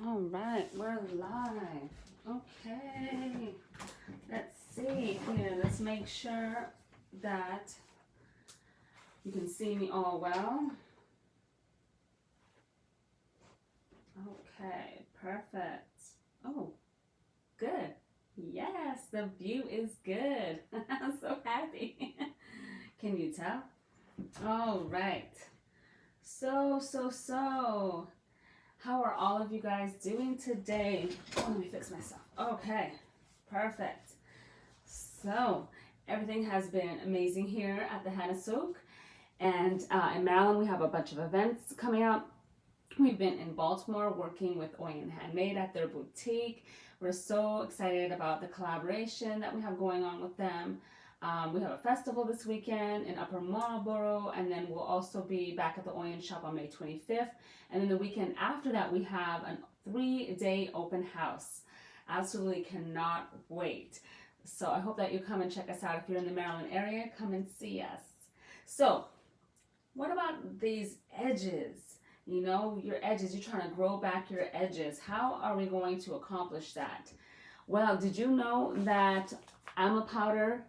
All right, we're live. Okay, let's see here. Let's make sure that you can see me all well. Okay, perfect. Oh, good. Yes, the view is good. I'm so happy. Can you tell? All right. So. How are all of you guys doing today? Oh, let me fix myself. Okay, perfect. So, everything has been amazing here at the HennaSooq. And in Maryland, we have a bunch of events coming up. We've been in Baltimore working with Oil Handmade at their boutique. We're so excited about the collaboration that we have going on with them. We have a festival this weekend in Upper Marlboro, and then we'll also be back at the Oil Shop on May 25th. And then the weekend after that, we have a 3-day open house. Absolutely cannot wait. So I hope that you come and check us out. If you're in the Maryland area, come and see us. So what about these edges? You know, your edges, you're trying to grow back your edges. How are we going to accomplish that? Well, did you know that amla powder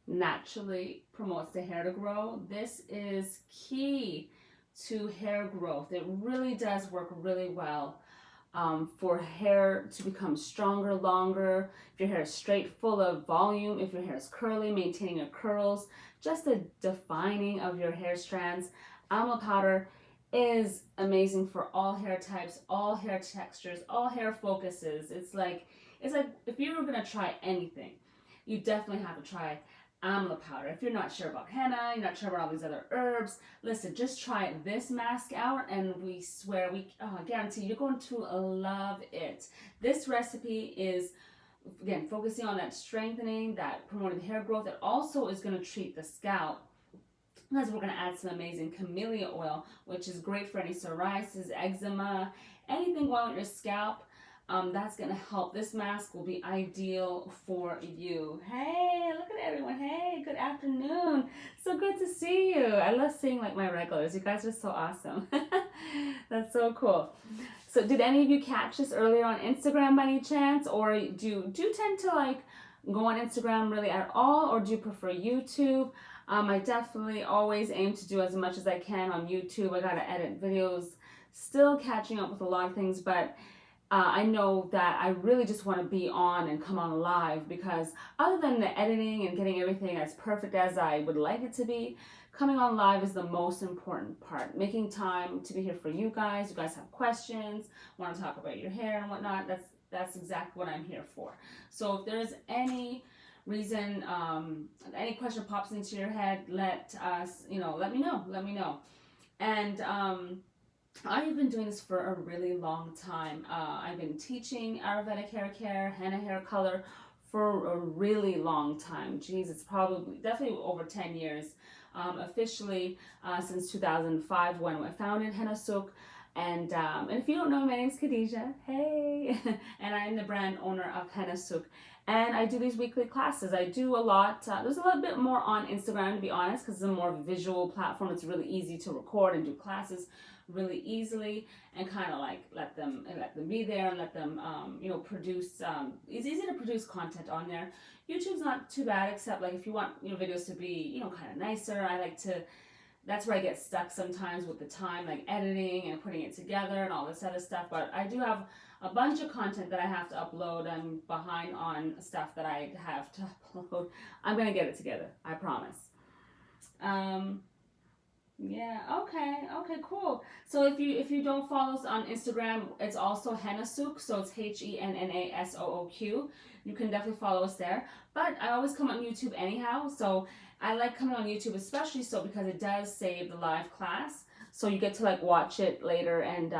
naturally promotes the hair to grow? This is key to hair growth. It really does work really well for hair to become stronger, longer. If your hair is straight, full of volume, if your hair is curly, maintaining your curls, just the defining of your hair strands. Amla powder is amazing for all hair types, all hair textures, all hair focuses. It's like if you were gonna try anything, you definitely have to try amla powder. If you're not sure about henna, you're not sure about all these other herbs, listen, just try this mask out and we swear, I guarantee you're going to love it. This recipe is, again, focusing on that strengthening, that promoting the hair growth. It also is going to treat the scalp, because we're going to add some amazing camellia oil, which is great for any psoriasis, eczema, anything going on your scalp. That's going to help. This mask will be ideal for you. Hey, look at everyone. Hey, good afternoon. So good to see you. I love seeing like my regulars. You guys are so awesome. That's so cool. So did any of you catch this earlier on Instagram by any chance? Or do you tend to like go on Instagram really at all? Or do you prefer YouTube? I definitely always aim to do as much as I can on YouTube. I got to edit videos. Still catching up with a lot of things, but I know that I really just want to be on and come on live, because other than the editing and getting everything as perfect as I would like it to be, coming on live is the most important part. Making time to be here for you guys. You guys have questions, want to talk about your hair and whatnot. That's exactly what I'm here for. So if there's any reason, any question pops into your head, let me know. And I've been doing this for a really long time. I've been teaching Ayurvedic hair care, henna hair color for a really long time. Geez, it's probably definitely over 10 years. Officially since 2005 when I founded HennaSooq. And if you don't know, my name's Khadija. Hey, and I'm the brand owner of HennaSooq. And I do these weekly classes. I do a lot. There's a little bit more on Instagram, to be honest, because it's a more visual platform. It's really easy to record and do classes really easily, and kind of like let them be there and let them produce. It's easy to produce content on there. YouTube's not too bad, except like if you want videos to be kind of nicer. I like to. That's where I get stuck sometimes with the time, like editing and putting it together and all this other stuff. But I do have a bunch of content that I have to upload. I'm behind on stuff that I have to upload. I'm gonna get it together, I promise. Yeah, okay, cool. So if you don't follow us on Instagram, it's also HennaSooq, so it's HennaSooq. You can definitely follow us there. But I always come on YouTube anyhow, so I like coming on YouTube, especially so because it does save the live class. So you get to like watch it later, and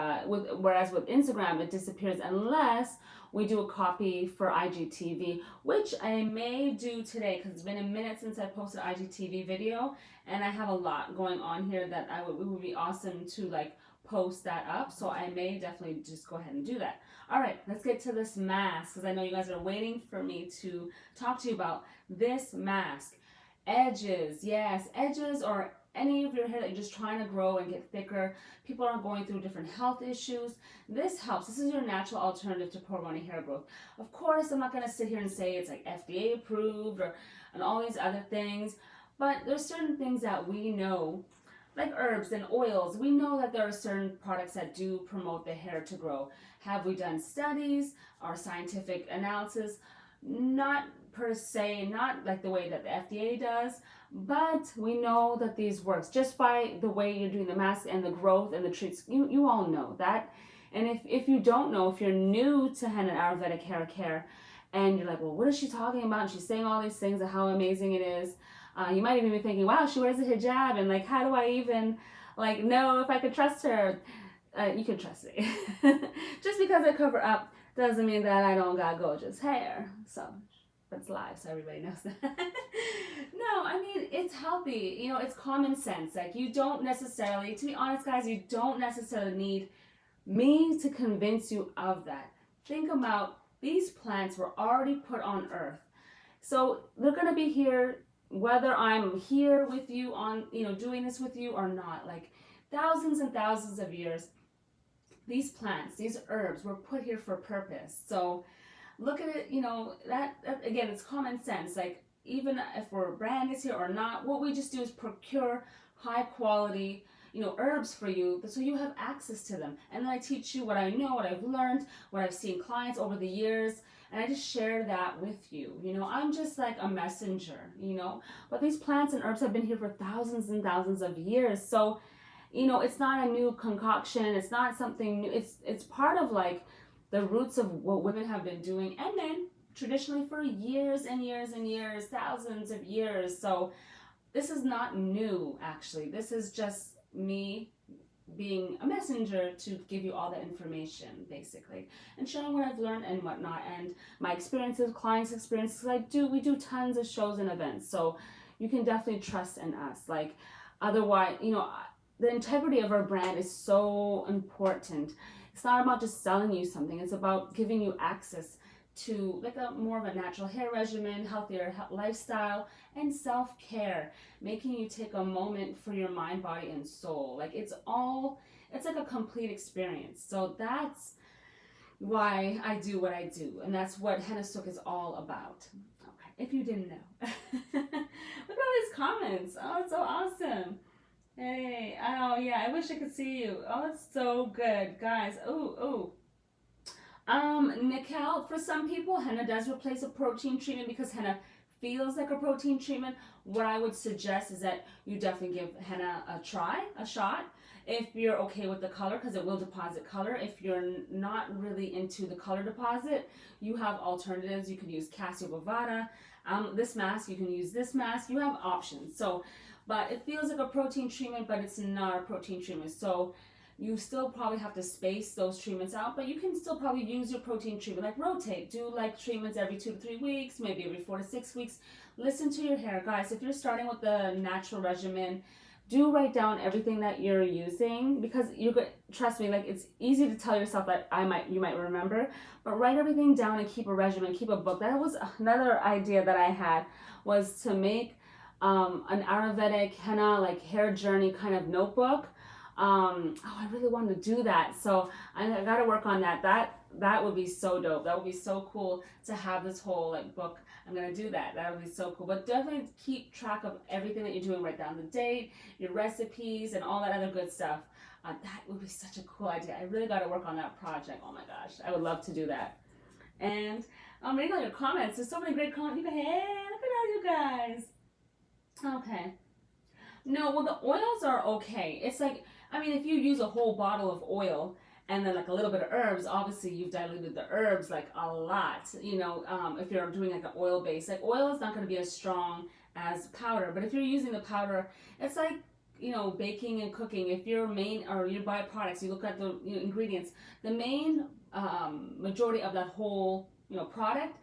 whereas with Instagram it disappears unless we do a copy for IGTV, which I may do today because it's been a minute since I posted an IGTV video, and I have a lot going on here that it would be awesome to like post that up. So I may definitely just go ahead and do that. All right, let's get to this mask, because I know you guys are waiting for me to talk to you about this mask. Edges, yes, edges or any of your hair that you're just trying to grow and get thicker, people are going through different health issues, this helps. This is your natural alternative to promoting hair growth. Of course, I'm not going to sit here and say it's like FDA approved and all these other things, but there's certain things that we know, like herbs and oils. We know that there are certain products that do promote the hair to grow. Have we done studies or scientific analysis? Not per se, not like the way that the FDA does, but we know that these works just by the way you're doing the mask and the growth and the treats. You all know that. And if you don't know, if you're new to Henna Ayurvedic hair care and you're like, well, what is she talking about? And she's saying all these things of how amazing it is. You might even be thinking, wow, she wears a hijab, and like, how do I even like know if I could trust her? You can trust me. Just because I cover up doesn't mean that I don't got gorgeous hair. So, but it's live, so everybody knows that. No, I mean, it's healthy. You know, it's common sense. Like, you don't necessarily, to be honest, guys, you don't necessarily need me to convince you of that. Think about these plants were already put on earth. So they're going to be here whether I'm here with you on, you know, doing this with you or not. Like, thousands and thousands of years, these plants, these herbs were put here for purpose. So look at it, you know, that again, it's common sense. Like, even if our brand is here or not, what we just do is procure high quality, you know, herbs for you so you have access to them. And then I teach you what I know, what I've learned, what I've seen clients over the years, and I just share that with you. You know, I'm just like a messenger, you know, but these plants and herbs have been here for thousands and thousands of years. So, you know, it's not a new concoction. It's not something new. It's part of like the roots of what women have been doing, and men traditionally for years and years and years, thousands of years. So this is not new, actually. This is just me being a messenger to give you all the information, basically, and showing what I've learned and whatnot, and my experiences, clients' experiences. We do tons of shows and events, so you can definitely trust in us. Like, otherwise, you know, the integrity of our brand is so important. It's not about just selling you something. It's about giving you access to like a more of a natural hair regimen, healthier lifestyle, and self-care, making you take a moment for your mind, body, and soul. Like, it's like a complete experience. So that's why I do what I do, and that's what HennaSooq is all about. Okay, if you didn't know. Look at all these comments. Oh, it's so awesome. Hey, oh yeah, I wish I could see you. Oh, it's so good, guys. Ooh. Nickel, for some people, henna does replace a protein treatment because henna feels like a protein treatment. What I would suggest is that you definitely give henna a shot, if you're okay with the color, because it will deposit color. If you're not really into the color deposit, you have alternatives. You can use Cassia bovata. This mask, you can use this mask. You have options. So, but it feels like a protein treatment, but it's not a protein treatment. So you still probably have to space those treatments out, but you can still probably use your protein treatment, like rotate. Do like treatments every 2 to 3 weeks, maybe every 4 to 6 weeks. Listen to your hair, guys. If you're starting with the natural regimen, do write down everything that you're using, because you're good. Trust me, like, it's easy to tell yourself that you might remember, but write everything down and keep a regimen, keep a book. That was another idea that I had, was to make an Ayurvedic henna like hair journey kind of notebook. I really wanted to do that, so I got to work on that. That would be so dope. That would be so cool to have this whole like book. I'm gonna do that. That would be so cool. But definitely keep track of everything that you're doing. Write down the date, your recipes, and all that other good stuff. That would be such a cool idea. I really got to work on that project. Oh my gosh, I would love to do that. And I'm reading all your comments. There's so many great comments. Hey, look at all you guys. Okay. No, well, the oils are okay. It's like, I mean, if you use a whole bottle of oil and then like a little bit of herbs, obviously you've diluted the herbs like a lot. You know, if you're doing like an oil base, like oil is not going to be as strong as powder. But if you're using the powder, it's like, you know, baking and cooking. If your main or your byproducts, you look at the ingredients, the main majority of that whole, you know, product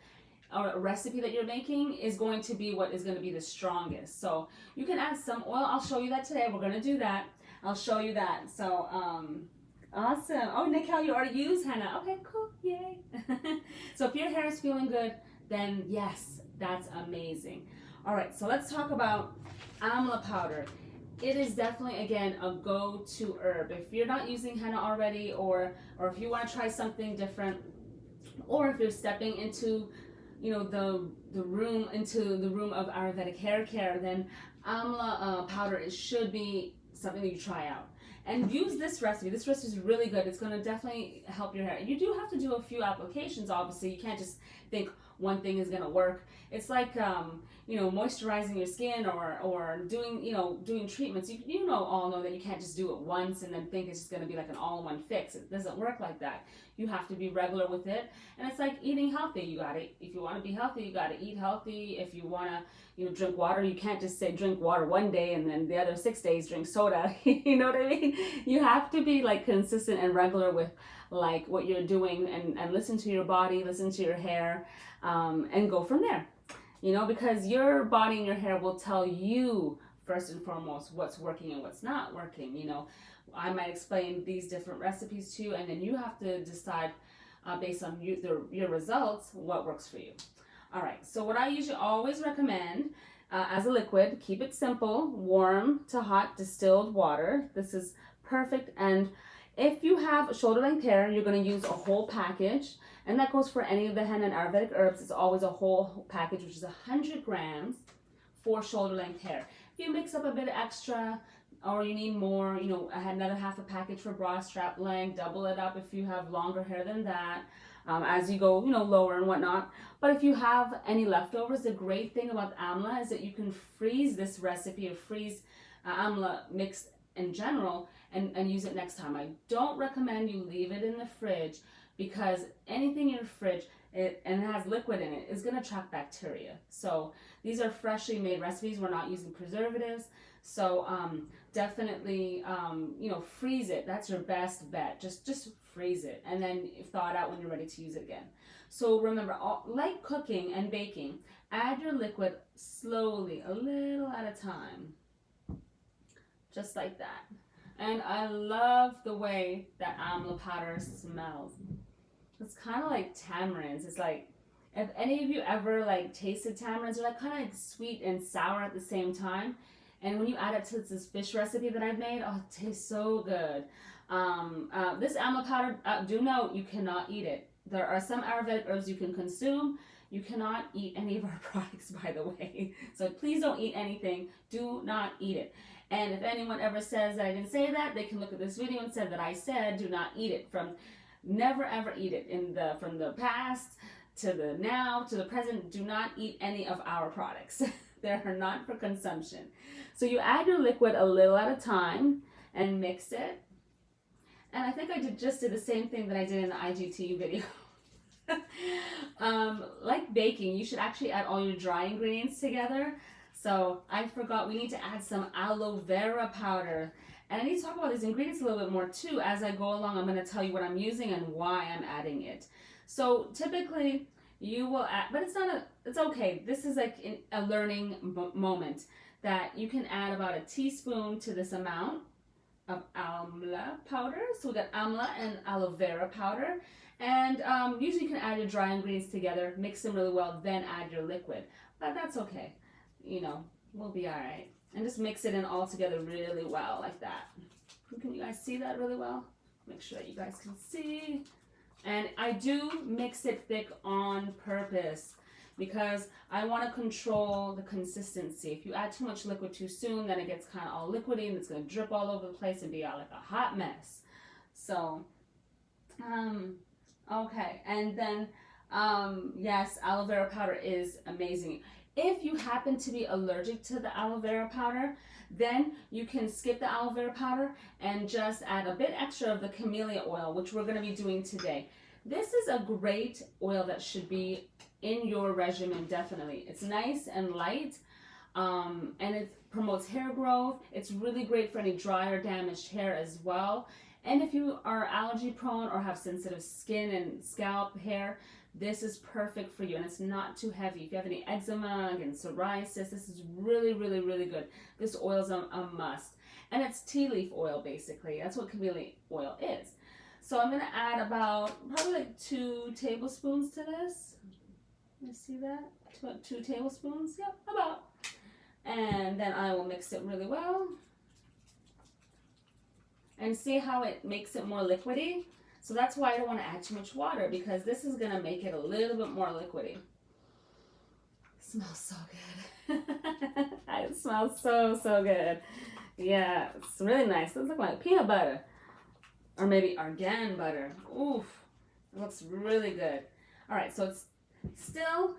or recipe that you're making is going to be what is going to be the strongest. So you can add some oil. I'll show you that today. We're going to do that. I'll show you that. So awesome. Oh, Nicole, you already used henna. Okay, cool. Yay. So if your hair is feeling good, then yes, that's amazing. All right, so let's talk about amla powder. it is definitely, again, a go-to herb. If you're not using henna already, or if you want to try something different, or if you're stepping into, you know, the room of Ayurvedic hair care, then amla powder should be something that you try out. And use this recipe. This recipe is really good. It's going to definitely help your hair. You do have to do a few applications, obviously. You can't just think one thing is going to work. It's like, you know, moisturizing your skin, or doing, you know, doing treatments. You all know that you can't just do it once and then think it's just going to be like an all-in-one fix. It doesn't work like that. You have to be regular with it. And it's like eating healthy. You got to, if you want to be healthy, you got to eat healthy. If you want to, you know, drink water, you can't just say drink water one day and then the other 6 days drink soda. You know what I mean? You have to be like consistent and regular with like what you're doing, and listen to your body, listen to your hair, and go from there. You know, because your body and your hair will tell you first and foremost what's working and what's not working. You know, I might explain these different recipes to you, and then you have to decide based on your results what works for you. All right, so what I usually always recommend as a liquid, keep it simple, warm to hot distilled water. This is perfect. And if you have shoulder length hair, you're going to use a whole package, and that goes for any of the henna and Ayurvedic herbs. It's always a whole package, which is 100 grams for shoulder length hair. If you mix up a bit extra, or you need more, you know, I had another half a package for bra strap length, double it up if you have longer hair than that, as you go, you know, lower and whatnot. But if you have any leftovers, the great thing about amla is that you can freeze this recipe, or freeze amla mix in general, and use it next time. I don't recommend you leave it in the fridge, because anything in your fridge, and it has liquid in it, is going to attract bacteria. So these are freshly made recipes. We're not using preservatives. So definitely, you know, freeze it. That's your best bet. Just freeze it, and then thaw it out when you're ready to use it again. So remember, like cooking and baking, add your liquid slowly, a little at a time, just like that. And I love the way that amla powder smells. It's kind of like tamarinds. It's like, if any of you ever like tasted tamarinds, they're like kind of like sweet and sour at the same time. And when you add it to this fish recipe that I've made, oh, it tastes so good. This amla powder, do note, you cannot eat it. There are some Ayurvedic herbs you can consume. You cannot eat any of our products, by the way. So please don't eat anything. Do not eat it. And if anyone ever says that I didn't say that, they can look at this video and say that I said do not eat it. Never ever eat it. From the past to the now to the present, do not eat any of our products. They are not for consumption. So you add your liquid a little at a time and mix it. And I think I just did the same thing that I did in the IGT video. Like baking, you should actually add all your dry ingredients together. So I forgot, we need to add some aloe vera powder. And I need to talk about these ingredients a little bit more too. As I go along, I'm going to tell you what I'm using and why I'm adding it. So typically you will add, but it's okay. This is like a learning moment, that you can add about a teaspoon to this amount of amla powder. So we got amla and aloe vera powder. And usually you can add your dry ingredients together, mix them really well, then add your liquid. But that's okay. You know, we'll be all right. And just mix it in all together really well, like that. Can you guys see that really well? Make sure that you guys can see. And I do mix it thick on purpose, because I want to control the consistency. If you add too much liquid too soon, then it gets kind of all liquidy, and it's going to drip all over the place and be all like a hot mess. So, okay. And then, yes, aloe vera powder is amazing. If you happen to be allergic to the aloe vera powder, then you can skip the aloe vera powder and just add a bit extra of the camellia oil, which we're going to be doing today. This is a great oil that should be in your regimen, definitely. It's nice and light, and it promotes hair growth. It's really great for any dry or damaged hair as well. And if you are allergy prone or have sensitive skin and scalp hair, this is perfect for you, and it's not too heavy. If you have any eczema and psoriasis, this is really, really, really good. This oil is a must. And it's tea leaf oil, basically. That's what camellia oil is. So I'm going to add about probably like 2 tablespoons to this. You see that? 2 tablespoons? Yep, about. And then I will mix it really well. and see how it makes it more liquidy. So that's why I don't want to add too much water, because this is going to make it a little bit more liquidy. Smells so good. It smells so, so good. Yeah, it's really nice. It looks like peanut butter. Or maybe argan butter. Oof. It looks really good. All right, so it's still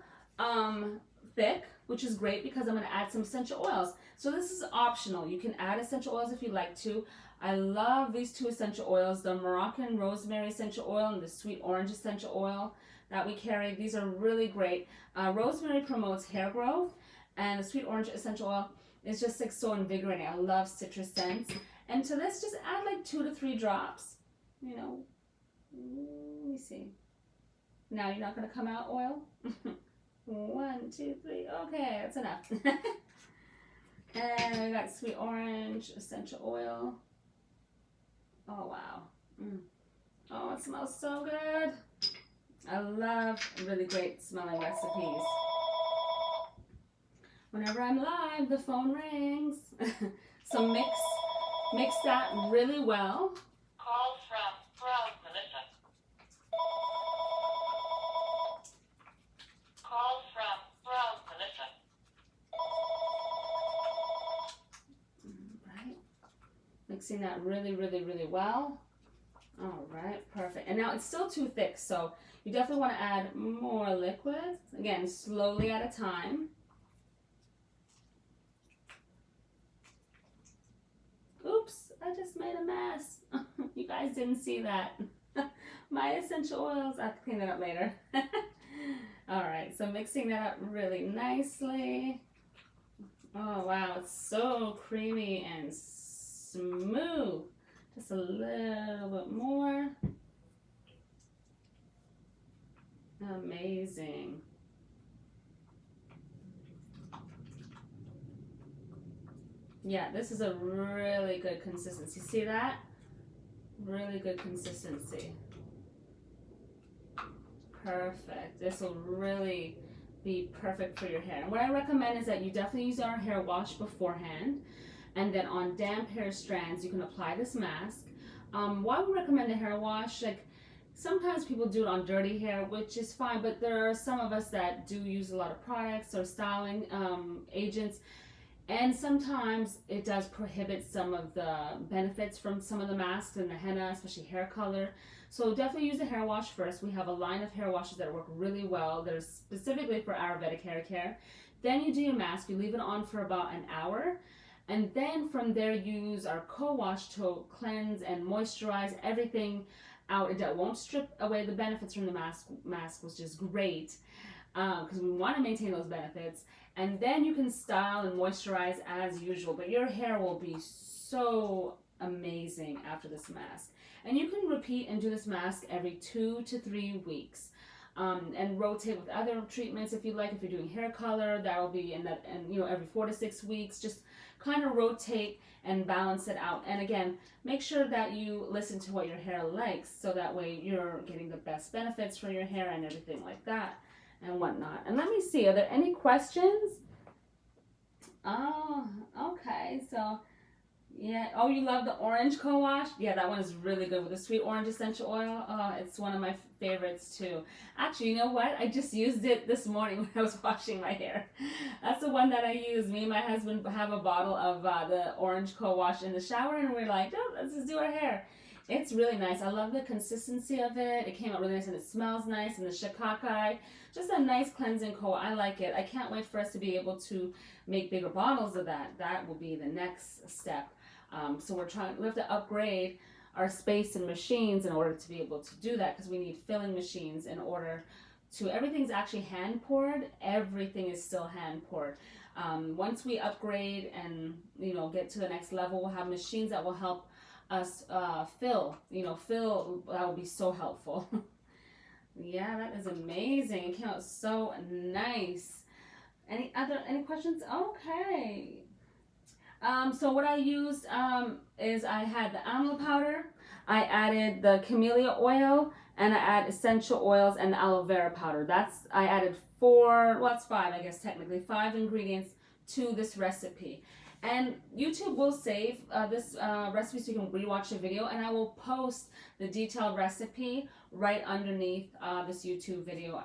thick, which is great because I'm going to add some essential oils. So this is optional. You can add essential oils if you like to. I love these two essential oils, the Moroccan rosemary essential oil and the sweet orange essential oil that we carry. These are really great. Rosemary promotes hair growth, and the sweet orange essential oil is just like so invigorating. I love citrus scents. And to this, just add like 2 to 3 drops. You know, let me see. Now you're not going to come out oil? 1, 2, 3. Okay, that's enough. And we got sweet orange essential oil. Oh, wow. Oh, it smells so good. I love really great smelling recipes. Whenever I'm live, the phone rings. So mix that really well. Call from Melissa. Call from Melissa. All right. Mixing that really, really, really well. All right, perfect. And now it's still too thick, so you definitely want to add more liquid. Again, slowly at a time. Oops, I just made a mess. You guys didn't see that. My essential oils, I have to clean that up later. All right, so mixing that up really nicely. Oh, wow, it's so creamy and smooth. Just a little bit more. Amazing. Yeah, this is a really good consistency. See that? Really good consistency. Perfect. This will really be perfect for your hair. And what I recommend is that you definitely use our hair wash beforehand. And then on damp hair strands, you can apply this mask. Why we recommend a hair wash? Like, sometimes people do it on dirty hair, which is fine, but there are some of us that do use a lot of products or styling agents, and sometimes it does prohibit some of the benefits from some of the masks and the henna, especially hair color. So definitely use a hair wash first. We have a line of hair washes that work really well. They're specifically for Ayurvedic hair care. Then you do your mask. You leave it on for about an hour. And then from there, use our co-wash to cleanse and moisturize everything out. It won't strip away the benefits from the mask, which is great, because we want to maintain those benefits. And then you can style and moisturize as usual. But your hair will be so amazing after this mask. And you can repeat and do this mask every 2 to 3 weeks. And rotate with other treatments if you like. If you're doing hair color, that will be every 4 to 6 weeks. Just kind of rotate and balance it out. And again, make sure that you listen to what your hair likes, so that way you're getting the best benefits for your hair and everything like that and whatnot. And let me see, are there any questions? Oh, okay. So yeah. Oh, you love the orange co-wash? Yeah, that one is really good with the sweet orange essential oil. Oh, it's one of my favorites too. Actually, you know what? I just used it this morning when I was washing my hair. That's the one that I use. Me and my husband have a bottle of the orange co-wash in the shower, and we're like, oh, let's just do our hair. It's really nice. I love the consistency of it. It came out really nice, and it smells nice. And the shikakai, just a nice cleansing co. I like it. I can't wait for us to be able to make bigger bottles of that. That will be the next step. So we have to upgrade our space and machines in order to be able to do that, because we need filling machines in order to, everything's actually hand poured. Everything is still hand poured. Once we upgrade and, get to the next level, we'll have machines that will help us fill, that will be so helpful. Yeah, that is amazing. It came out so nice. Any questions? Okay. So what I used is I had the amla powder, I added the camellia oil, and I add essential oils and the aloe vera powder. I added 4, well, it's 5, I guess technically, 5 ingredients to this recipe. And YouTube will save this recipe so you can rewatch the video, and I will post the detailed recipe right underneath this YouTube video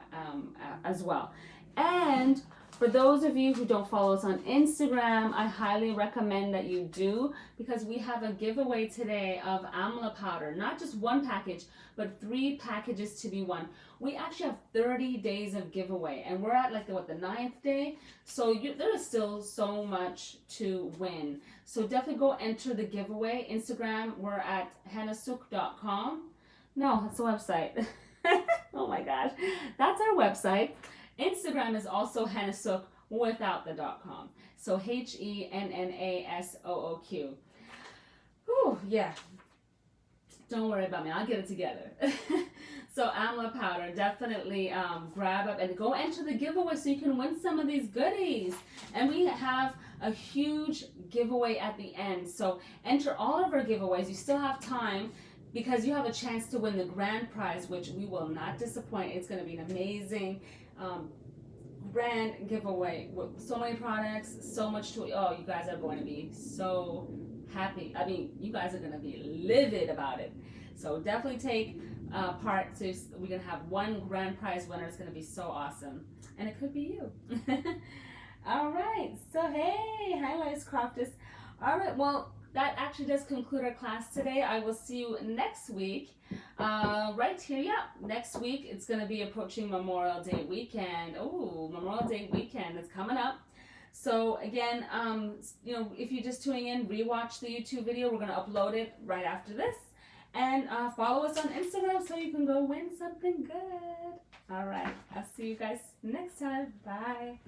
as well. And for those of you who don't follow us on Instagram, I highly recommend that you do, because we have a giveaway today of Amla Powder. Not just one package, but 3 packages to be won. We actually have 30 days of giveaway, and we're at like the 9th day. So there is still so much to win. So definitely go enter the giveaway. Instagram, we're at HennaSooq.com. No, that's the website. Oh my gosh, that's our website. Instagram is also HennaSooq without the .com. So HennaSooq. Whew, yeah. Don't worry about me. I'll get it together. So Amla Powder, definitely grab up and go enter the giveaway so you can win some of these goodies. And we have a huge giveaway at the end. So enter all of our giveaways. You still have time, because you have a chance to win the grand prize, which we will not disappoint. It's going to be an amazing grand giveaway with so many products, so much to. Oh, you guys are going to be so happy. I mean, you guys are going to be livid about it. So definitely take part. So we're going to have one grand prize winner. It's going to be so awesome, and it could be you. All right. So hey, highlights crafters. All right. Well, that actually does conclude our class today. I will see you next week. Right here, yeah. Next week, it's going to be approaching Memorial Day weekend. Oh, Memorial Day weekend is coming up. So again, you know, if you're just tuning in, rewatch the YouTube video. We're going to upload it right after this. And follow us on Instagram so you can go win something good. All right. I'll see you guys next time. Bye.